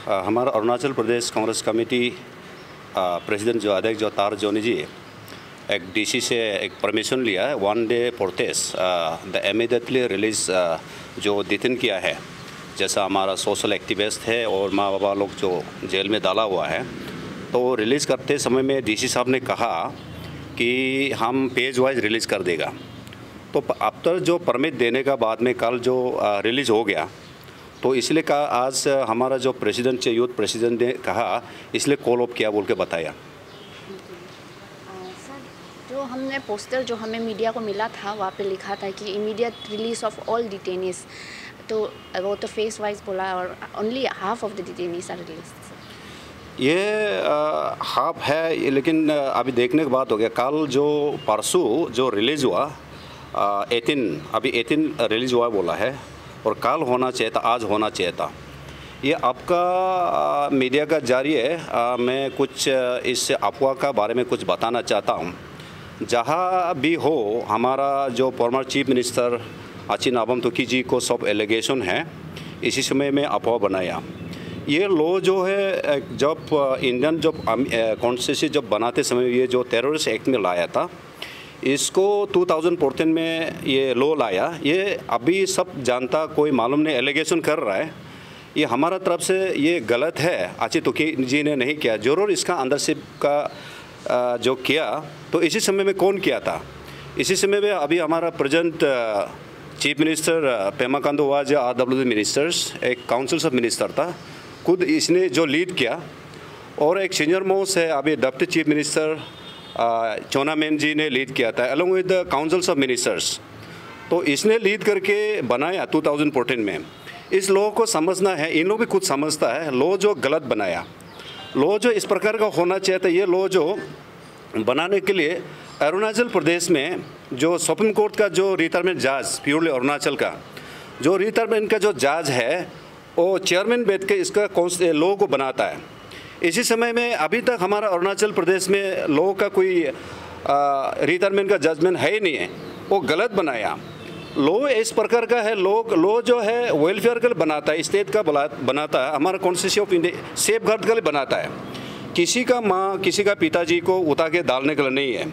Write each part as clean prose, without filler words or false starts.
हमारा Arunachal Pradesh Congress committee president जो अध्यक्ष जो तार जोनी जी एक डीसी से एक परमिशन लिया है 1 day protest the immediately release जो डिटेन किया है, जैसा हमारा सोशल एक्टिविस्ट है और माँ बाबा लोग जो जेल में डाला हुआ है, तो रिलीज़ करते समय में डीसी साहब ने कहा कि हम पेज वाइज रिलीज़ कर देगा। तो अब तक जो परमिट देने का बाद में कल जो रिलीज़ हो गया, तो इसलिए कहा आज हमारा जो प्रेसिडेंट यूथ प्रेसिडेंट ने कहा इसलिए कॉल अप किया बोल के बताया। सर, जो हमने पोस्टर जो हमें मीडिया को मिला था वहाँ पे लिखा था कि immediate release of all detainees, तो वो तो फेस वाइज बोला और only half of the detainees are release. ये हाफ है, लेकिन अभी देखने के बाद हो गया। कल जो परसों जो रिलीज़ हुआ 18 रिलीज़ हुआ बोला है और कल होना चाहिए था, आज होना चाहिए था। ये आपका मीडिया का जारी है। मैं कुछ इस अफवाह का बारे में कुछ बताना चाहता हूँ। जहाँ भी हो, हमारा जो फॉर्मर चीफ मिनिस्टर अची नाबम तुकी जी को सब एलिगेशन है, इसी समय में अफवाह बनाया। ये लॉ जो है जब इंडियन जब कॉन्स्टिट्यूशन जब बनाते समय ये जो टेररिस्ट एक्ट में लाया था, इसको 2014 में ये लॉ लाया। ये अभी सब जानता, कोई मालूम नहीं, एलिगेशन कर रहा है। ये हमारा तरफ से ये गलत है, अची तुकी जी ने नहीं किया। जरूर इसका अंडरशिप का जो किया, तो इसी समय में कौन किया था? इसी समय में अभी हमारा present chief minister Pema Khandu was RWD ministers, एक काउंसिल ऑफ मिनिस्टर था, खुद इसने जो लीड किया। और एक सीनियर मोस्ट है अभी डिप्टी चीफ मिनिस्टर चोना मैन जी ने लीड किया था along with the councils of ministers. तो इसने लीड करके बनाया 2014 में। इस लॉ को समझना है, इन लोग भी खुद समझता है लॉ जो गलत बनाया। लॉ जो इस प्रकार का होना चाहिए था, ये लॉ जो बनाने के लिए अरुणाचल प्रदेश में जो सुप्रीम कोर्ट का जो रिटायरमेंट जज, प्योरली अरुणाचल का जो रिटायरमेंट का जो जज है, वो चेयरमैन बैठ के इसका लॉ को बनाता है। इसी समय में अभी तक हमारा अरुणाचल प्रदेश में लॉ का कोई रिटायरमेंट का जजमेंट है ही नहीं है, वो गलत बनाया। लॉ इस प्रकार का है, लॉ जो है वेलफेयर के लिए बनाता है, स्टेट का बनाता है, हमारा constitution of India safe guard के लिए बनाता है। किसी का माँ, किसी का पिताजी को उठा के डालने के लिए नहीं है।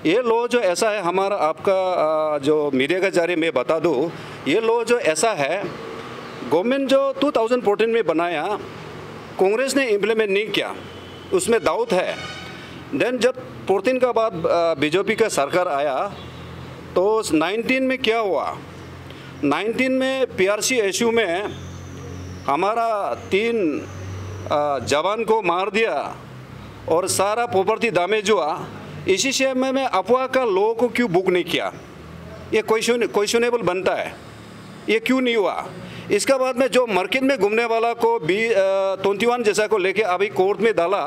ये लॉ जो ऐसा है, हमारा आपका जो मीडिया का जारी मैं बता दूँ, ये लॉ जो ऐसा है, गवर्नमेंट जो 2014 में बनाया, कांग्रेस ने इम्प्लीमेंट नहीं किया, उसमें दाऊद है। देन जब 14 का बाद बीजेपी का सरकार आया, तो 19 में क्या हुआ? 19 में PRC इशू में हमारा 3 जवान को मार दिया और सारा प्रॉपर्टी डैमेज हुआ। इसी समय में अफवाह का लॉ को क्यों बुक नहीं किया? ये क्वेश्चनेबल बनता है, ये क्यों नहीं हुआ? इसका बाद में जो मार्केट में घूमने वाला को 21 जैसा को लेके अभी कोर्ट में डाला,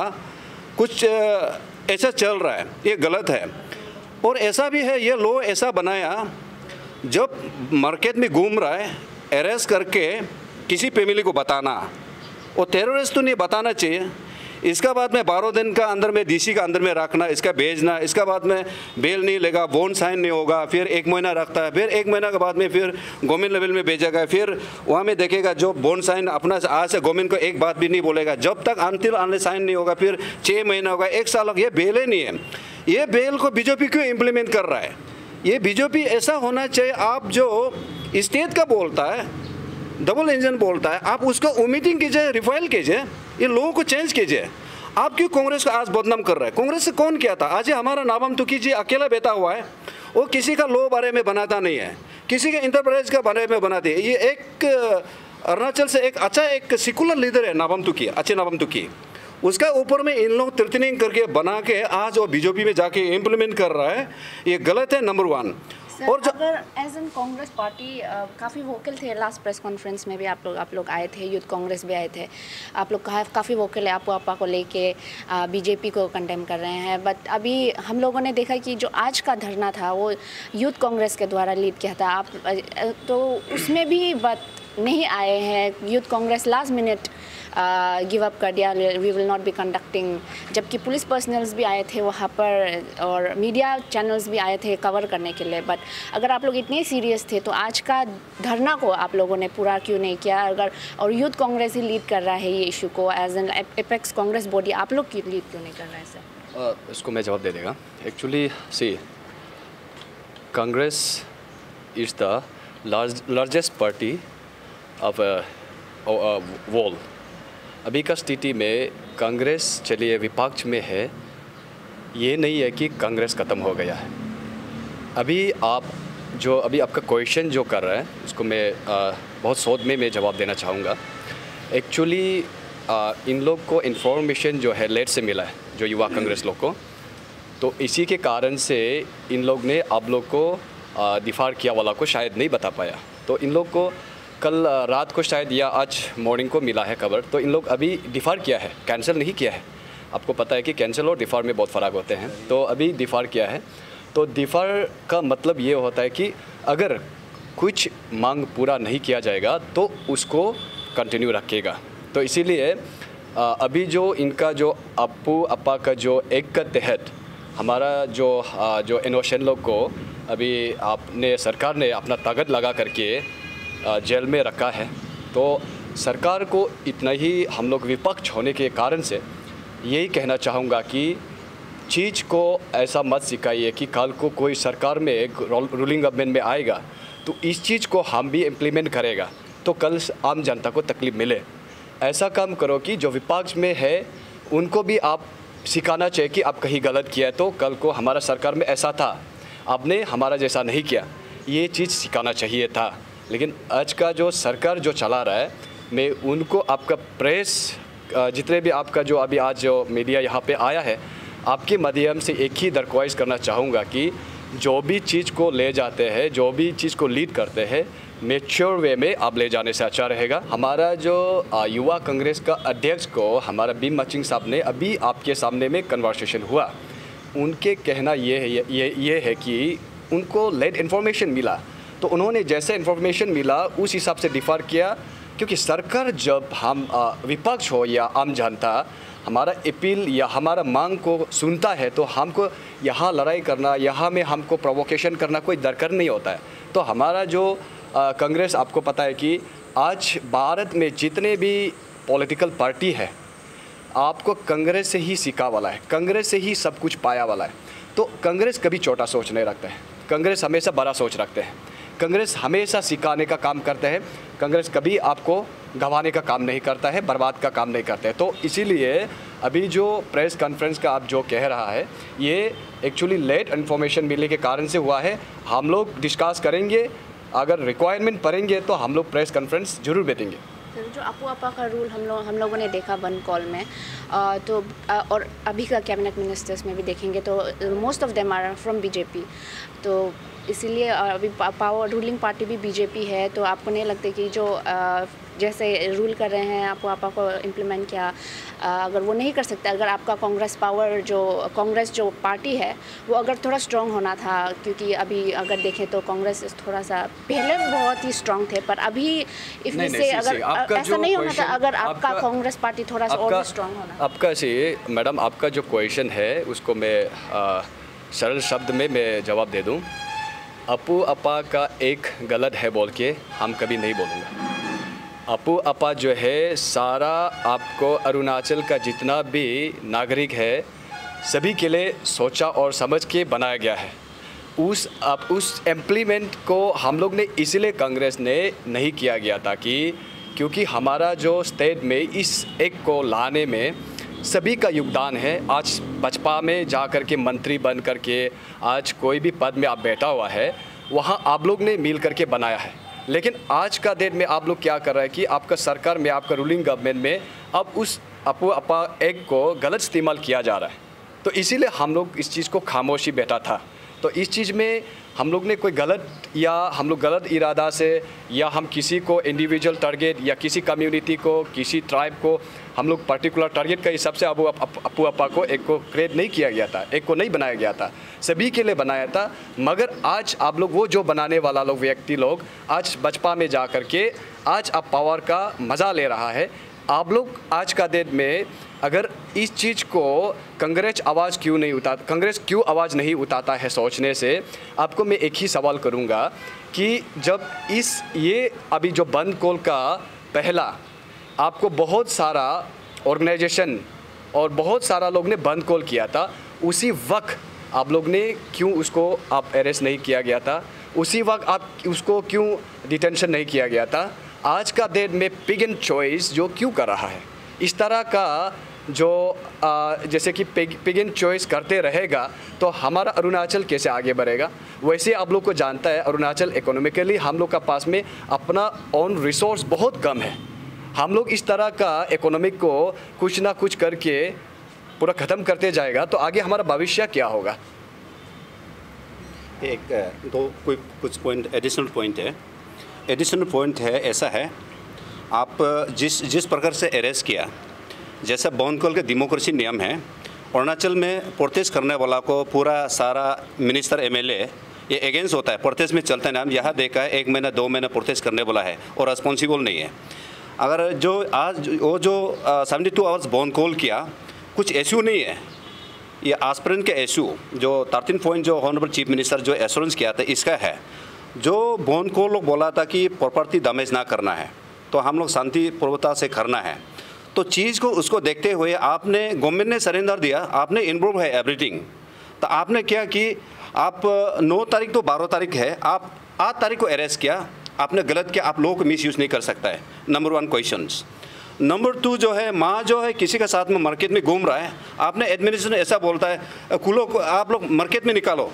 कुछ ऐसा चल रहा है, ये गलत है। और ऐसा भी है, ये लॉ ऐसा बनाया, जब मार्केट में घूम रहा है, अरेस्ट करके किसी फैमिली को बताना, वो टेररिस्ट तो नहीं बताना चाहिए। इसका बाद में 12 दिन का अंदर में डीसी का अंदर में रखना, इसका भेजना, इसका बाद में बेल नहीं लेगा, बॉन्ड साइन नहीं होगा, फिर 1 महीना रखता है, फिर 1 महीना के बाद में फिर गवर्नमेंट लेवल में भेजेगा, फिर वहाँ में देखेगा जो बॉन्ड साइन अपना आज से गवर्नमेंट को एक बात भी नहीं बोलेगा, जब तक अंतिल आने साइन नहीं होगा, फिर 6 महीना होगा, 1 साल होगा। ये बेल ही नहीं है। ये बेल को बीजेपी क्यों इम्प्लीमेंट कर रहा है? ये बीजेपी ऐसा होना चाहिए, आप जो स्टेट का बोलता है, डबल इंजन बोलता है, आप उसको ओमिटिंग कीजिए, रिफाइल कीजिए, ये लोगों को चेंज कीजिए। आप क्यों कांग्रेस को आज बदनाम कर रहे हैं? कांग्रेस से कौन किया था? आज हमारा नाबम तुकी जी अकेला बैठा हुआ है, वो किसी का लॉ बारे में बनाता नहीं है, किसी के इंटरप्राइज का बारे में बनाते हैं। ये एक अरुणाचल से एक अच्छा एक सेकुलर लीडर है नाबम तुकी, अच्छे नाबम तुकी, उसका ऊपर में इन लोग तिरतनिंग करके बना के आज वो बीजेपी में जाके इम्प्लीमेंट कर रहा है। ये गलत है, नंबर 1। और अगर एज एन कांग्रेस पार्टी काफ़ी वोकल थे, लास्ट प्रेस कॉन्फ्रेंस में भी आप लोग आए थे, यूथ कांग्रेस भी आए थे, आप लोग काफ़ी वोकल है, आपा को लेके बीजेपी को कंडेम कर रहे हैं। बट अभी हम लोगों ने देखा कि जो आज का धरना था वो यूथ कांग्रेस के द्वारा लीड किया था, आप तो उसमें भी बात नहीं आए हैं। Youth Congress last minute give up कर दिया, we will not be conducting, जबकि पुलिस पर्सनल्स भी आए थे वहाँ पर और मीडिया चैनल्स भी आए थे कवर करने के लिए। बट अगर आप लोग इतने सीरियस थे तो आज का धरना को आप लोगों ने पूरा क्यों नहीं किया? अगर और यूथ कांग्रेस ही लीड कर रहा है ये इशू को, as an apex Congress body, आप लोग लीड क्यों नहीं कर रहे हैं सर? इसको मैं जवाब दे देगा। Actually see, Congress is the largest party of world. अभी का स्थिति में कांग्रेस चलिए विपक्ष में है, ये नहीं है कि कांग्रेस ख़त्म हो गया है। अभी आपका क्वेश्चन जो कर रहा है उसको मैं बहुत शॉर्ट में मैं जवाब देना चाहूँगा। एक्चुअली इन लोग को इन्फॉर्मेशन जो है लेट से मिला है, जो युवा कांग्रेस लोग को, तो इसी के कारण से इन लोग ने आप लोग को दिफार किया वाला को शायद नहीं बता पाया। तो इन लोग को कल रात को शायद या आज मॉर्निंग को मिला है खबर, तो इन लोग अभी डिफ़ार किया है, कैंसिल नहीं किया है। आपको पता है कि कैंसिल और डिफ़ार में बहुत फ़र्क होते हैं, तो अभी डिफ़ार किया है। तो डिफ़ार का मतलब ये होता है कि अगर कुछ मांग पूरा नहीं किया जाएगा तो उसको कंटिन्यू रखेगा। तो इसीलिए अभी जो इनका जो अप्पू अप्पा का जो एक का तहत हमारा जो इनोवेशन लोग को अभी सरकार ने अपना ताकत लगा करके जेल में रखा है। तो सरकार को इतना ही हम लोग विपक्ष होने के कारण से यही कहना चाहूँगा कि चीज़ को ऐसा मत सिखाइए कि कल को कोई सरकार में एक रूलिंग गवर्नमेंट में आएगा तो इस चीज़ को हम भी इम्प्लीमेंट करेगा तो कल आम जनता को तकलीफ़ मिले। ऐसा काम करो कि जो विपक्ष में है उनको भी आप सिखाना चाहिए कि आप कहीं गलत किया है तो कल को हमारा सरकार में ऐसा था, आपने हमारा जैसा नहीं किया, ये चीज़ सिखाना चाहिए था। लेकिन आज का जो सरकार जो चला रहा है, मैं उनको आपका प्रेस जितने भी आपका जो अभी आज जो मीडिया यहाँ पे आया है, आपके माध्यम से एक ही दरख्वास्त करना चाहूँगा कि जो भी चीज़ को ले जाते हैं, जो भी चीज़ को लीड करते हैं, मैच्योर वे में आप ले जाने से अच्छा रहेगा। हमारा जो युवा कांग्रेस का अध्यक्ष को हमारा बीम मचिंग साहब ने अभी आपके सामने में कन्वर्सेशन हुआ, उनके कहना ये है कि उनको लेट इन्फॉर्मेशन मिला, तो उन्होंने जैसे इन्फॉर्मेशन मिला उस हिसाब से डिफ़र किया। क्योंकि सरकार जब हम विपक्ष हो या आम जनता हमारा अपील या हमारा मांग को सुनता है तो हमको यहाँ लड़ाई करना, यहाँ में हमको प्रोवोकेशन करना कोई दरकार नहीं होता है। तो हमारा जो कांग्रेस, आपको पता है कि आज भारत में जितने भी पॉलिटिकल पार्टी है आपको कांग्रेस से ही सीखा वाला है, कांग्रेस से ही सब कुछ पाया वाला है। तो कांग्रेस कभी छोटा सोच नहीं रखता है, कांग्रेस हमेशा बड़ा सोच रखते हैं, कांग्रेस हमेशा सिखाने का काम करते हैं, कांग्रेस कभी आपको गंवाने का काम नहीं करता है, बर्बाद का काम नहीं करते हैं। तो इसीलिए अभी जो प्रेस कॉन्फ्रेंस का आप जो कह रहा है ये एक्चुअली लेट इन्फॉर्मेशन मिलने के कारण से हुआ है। हम लोग डिस्कस करेंगे, अगर रिक्वायरमेंट पड़ेंगे तो हम लोग प्रेस कॉन्फ्रेंस जरूर बैठेंगे। जो अप्पू अप्पा का रूल हम लोगों ने देखा वन कॉल में, तो और अभी का कैबिनेट मिनिस्टर्स में भी देखेंगे तो most of them are from BJP, तो इसीलिए अभी पावर रूलिंग पार्टी भी बीजेपी है। तो आपको नहीं लगता कि जो जैसे रूल कर रहे हैं अप्पू अप्पा को इम्प्लीमेंट किया, अगर वो नहीं कर सकते, अगर आपका कांग्रेस जो पार्टी है वो अगर थोड़ा स्ट्रॉन्ग होना था, क्योंकि अभी अगर देखें तो कांग्रेस थोड़ा सा पहले बहुत ही स्ट्रॉन्ग थे, पर अभी इसमें से अगर ऐसा नहीं होना था, अगर आपका कांग्रेस पार्टी थोड़ा सा और स्ट्रॉन्ग होना। आपका से मैडम, आपका जो क्वेश्चन है उसको मैं सरल शब्द में मैं जवाब दे दूं। अप्पू अप्पा का एक गलत है बोल के हम कभी नहीं बोलूँगा। अप्पू अप्पा जो है सारा आपको अरुणाचल का जितना भी नागरिक है सभी के लिए सोचा और समझ के बनाया गया है। उस इम्प्लीमेंट को हम लोग ने इसलिए कांग्रेस ने नहीं किया गया था कि क्योंकि हमारा जो स्टेट में इस एक को लाने में सभी का योगदान है। आज बचपा में जा कर के मंत्री बन करके आज कोई भी पद में आप बैठा हुआ है, वहाँ आप लोग ने मिल करके बनाया है। लेकिन आज का डेट में आप लोग क्या कर रहे हैं कि आपका सरकार में, आपका रूलिंग गवर्नमेंट में अब उस अप्पू अप्पा एक को गलत इस्तेमाल किया जा रहा है। तो इसीलिए हम लोग इस चीज़ को खामोशी बैठा था। तो इस चीज़ में हम लोग ने कोई गलत या हम लोग गलत इरादा से या हम किसी को इंडिविजुअल टारगेट या किसी कम्युनिटी को, किसी ट्राइब को हम लोग पर्टिकुलर टारगेट का हिसाब से अप्पू अप्पा को एक को क्रिएट नहीं किया गया था, एक को नहीं बनाया गया था, सभी के लिए बनाया था। मगर आज आप लोग वो जो बनाने वाला लोग व्यक्ति लोग आज बचपा में जा कर के आज आप पावर का मज़ा ले रहा है। आप लोग आज का डेट में अगर इस चीज़ को कांग्रेस क्यों आवाज़ नहीं उठाता है सोचने से, आपको मैं एक ही सवाल करूंगा कि जब ये अभी जो बंद कॉल का पहला आपको बहुत सारा ऑर्गेनाइजेशन और बहुत सारा लोग ने बंद कॉल किया था, उसी वक्त आप लोग ने क्यों उसको आप अरेस्ट नहीं किया गया था? उसी वक्त आप उसको क्यों डिटेंशन नहीं किया गया था? आज का डेट में पिक एंड चॉइस जो क्यों कर रहा है? इस तरह का जो जैसे कि पिक एंड चॉइस करते रहेगा तो हमारा अरुणाचल कैसे आगे बढ़ेगा? वैसे आप लोग को जानता है अरुणाचल इकोनॉमिकली हम लोग का पास में अपना ओन रिसोर्स बहुत कम है। हम लोग इस तरह का इकोनॉमिक को कुछ ना कुछ करके पूरा ख़त्म करते जाएगा तो आगे हमारा भविष्य क्या होगा? कुछ पॉइंट एडिशनल पॉइंट है ऐसा है, आप जिस प्रकार से अरेस्ट किया, जैसा बंद कॉल के डेमोक्रेसी नियम है, अरुणाचल में प्रोटेस्ट करने वाला को पूरा सारा मिनिस्टर एमएलए ये अगेंस्ट होता है, प्रोटेस्ट में चलता है। नाम यहाँ देखा है 1 महीना 2 महीना प्रोटेस्ट करने वाला है और रिस्पॉन्सिबल नहीं है। अगर जो आज वो जो 72 आवर्स बंद कॉल किया, कुछ इशू नहीं है, ये एस्पिरेंट के इशू जो 13 पॉइंट जो ऑनरेबल चीफ मिनिस्टर जो एश्योरेंस किया था इसका है। जो बंद कॉल लोग बोला था कि प्रॉपर्टी डैमेज ना करना है, तो हम लोग शांतिपूर्वकता से करना है, तो चीज़ को उसको देखते हुए आपने गवर्नमेंट ने सरेंडर दिया, आपने इन्वॉल्व है एवरीथिंग। तो आपने क्या कि आप 9 तारीख तो 12 तारीख है, आप 8 तारीख को अरेस्ट किया, आपने गलत किया, आप लोगों को मिस यूज़ नहीं कर सकता है। Number 1 questions. नंबर 2 जो है माँ जो है किसी के साथ में मार्केट में घूम रहा है, आपने एडमिनिस्ट्रेशन ऐसा बोलता है कुलों को आप लोग मार्केट में निकालो,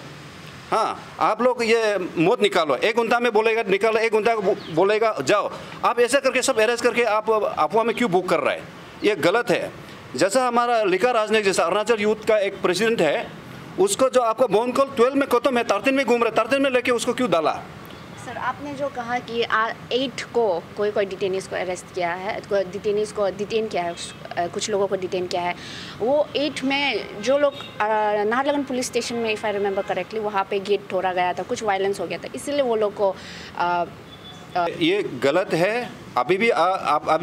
हाँ आप लोग ये मौत निकालो, 1 घंटा में बोलेगा निकालो, 1 घंटा बोलेगा जाओ, आप ऐसा करके सब अरेस्ट करके आप अफवाह में क्यों बुक कर रहा है? ये गलत है। जैसा हमारा लिखा राजनैतिक जैसा अरुणाचल यूथ का एक प्रेसिडेंट है, उसको जो आपका बंद कॉल 12 में खत्म है, 13 में घूम रहा है, 13 में लेके उसको क्यों डाला? सर आपने जो कहा कि 8 को कोई डिटेनीज को अरेस्ट किया है, डिटेनीज को डिटेन किया है, कुछ लोगों को डिटेन किया है, वो 8 में जो लोग नाहरलगुन पुलिस स्टेशन में इफ़ आई रिमेंबर करेक्टली वहाँ पे गेट तोड़ा गया था, कुछ वायलेंस हो गया था, इसीलिए वो लोग को ये गलत है। अभी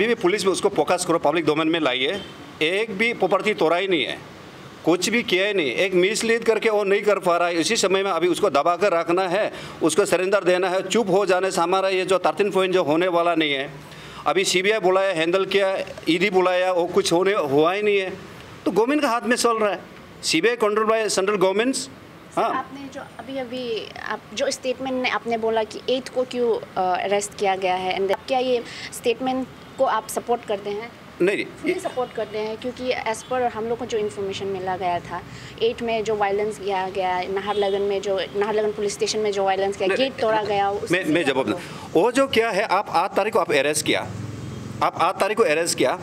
भी पुलिस में उसको फोकस करो, पब्लिक डोमेन में लाइए। एक भी प्रॉपर्टी तोड़ा ही नहीं है, कुछ भी किया ही नहीं, एक मिसलीड करके वो नहीं कर पा रहा है। इसी समय में अभी उसको दबा कर रखना है, उसको सरेंडर देना है। चुप हो जाने से हमारा ये जो 13 पॉइंट जो होने वाला नहीं है। अभी सीबीआई बुलाया, हैंडल किया, ईडी बुलाया, वो कुछ हुआ ही नहीं है। तो गवर्नमेंट का हाथ में चल रहा है, CBI control by central governments. हाँ, आपने जो अभी आप जो स्टेटमेंट ने आपने बोला कि 8 को क्यों अरेस्ट किया गया है, एंड क्या ये स्टेटमेंट को आप सपोर्ट करते हैं? नहीं सपोर्ट करते हैं, क्योंकि एज पर हम लोग को जो इन्फॉर्मेशन मिला गया था 8 में जो वायलेंस किया गया, नाहरलगुन पुलिस स्टेशन में जो वायलेंस किया, गेट तोड़ा गया, मैं जवाब वो जो क्या है, आप 8 तारीख को आप अरेस्ट किया, आप 8 तारीख को अरेस्ट किया,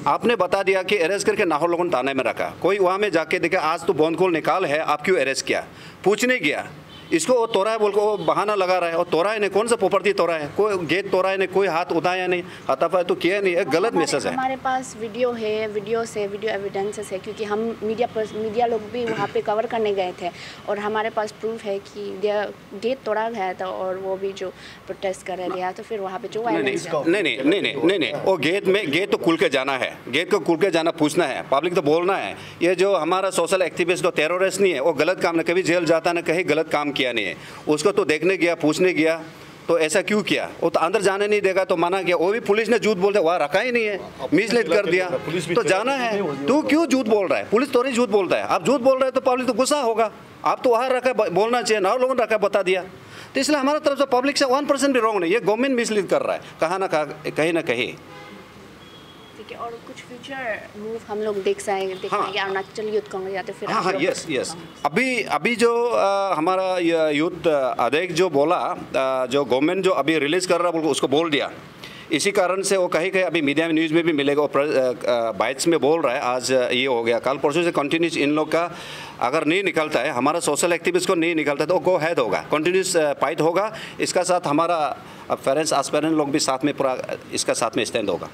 आपने बता दिया कि अरेस्ट करके नाहरलगुन थाने में रखा। कोई वहाँ में जाके देखा आज तो बंद कॉल निकाल है, आप क्यों अरेस्ट किया? पूछने गया, इसको वो तोड़ा है बोल को बहाना लगा रहा है। और तोड़ा है नहीं, कौन सा प्रॉपर्टी तोड़ा है? कोई गेट तोड़ा है नहीं, कोई हाथ उठाया नहीं, हाथापाई तो किया नहीं, एक गलत मैसेज है। हमारे पास वीडियो है, वीडियो एविडेंसेस है, क्योंकि हम मीडिया लोग भी वहाँ पे कवर करने गए थे और हमारे पास प्रूफ है कि गेट तोड़ा गया था और वो भी जो प्रोटेस्ट कर रहे थे, तो फिर वहाँ पे जो नहीं, वो गेट तो खुल के जाना है, गेट को खुल के जाना, पूछना है, पब्लिक तो बोलना है। ये जो हमारा सोशल एक्टिविस्ट तो टेररिस्ट नहीं है, वो गलत काम, कभी जेल जाता ना कहीं गलत काम किया नहीं है, उसको तो देखने गया, पूछने गया, तो ऐसा क्यों किया? वो तो अंदर जाने नहीं देगा तो मना किया, वो भी पुलिस ने झूठ बोलते वहाँ रखा ही नहीं है, मिसलीड कर दिया, तो जाना है। तू क्यों झूठ बोल रहा है? पुलिस तो नहीं झूठ बोलता है, आप झूठ बोल रहे हैं तो पब्लिक तो गुस्सा होगा। आप तो वहाँ रखा, बोलना चाहिए ना, लोगों ने रखा, बता दिया। तो इसलिए हमारा तरफ से पब्लिक से 1% भी रॉन्ग नहीं, ये गवर्नमेंट मिसलीड कर रहा है कहीं ना कहीं। और कुछ फ्यूचर मूव हम लोग देख पाएंगे अरुणाचल यूथ कांग्रेस या तो फिर हाँ यस अभी जो हमारा यूथ अध्यक्ष जो बोला, जो गवर्नमेंट जो अभी रिलीज़ कर रहा है उसको बोल दिया, इसी कारण से वो कहीं कहीं अभी मीडिया में न्यूज़ में भी मिलेगा, बाइट्स में बोल रहा है। आज ये हो गया, कल परसों से कंटिन्यूस इन लोग का अगर नहीं निकलता है, हमारा सोशल एक्टिविस्ट को नहीं निकलता है तो गो हैड होगा, कंटिन्यूस फाइट होगा। इसका साथ हमारा पेरेंट्स एस्पिरेंट लोग भी साथ में पूरा इसका साथ में स्टैंड होगा।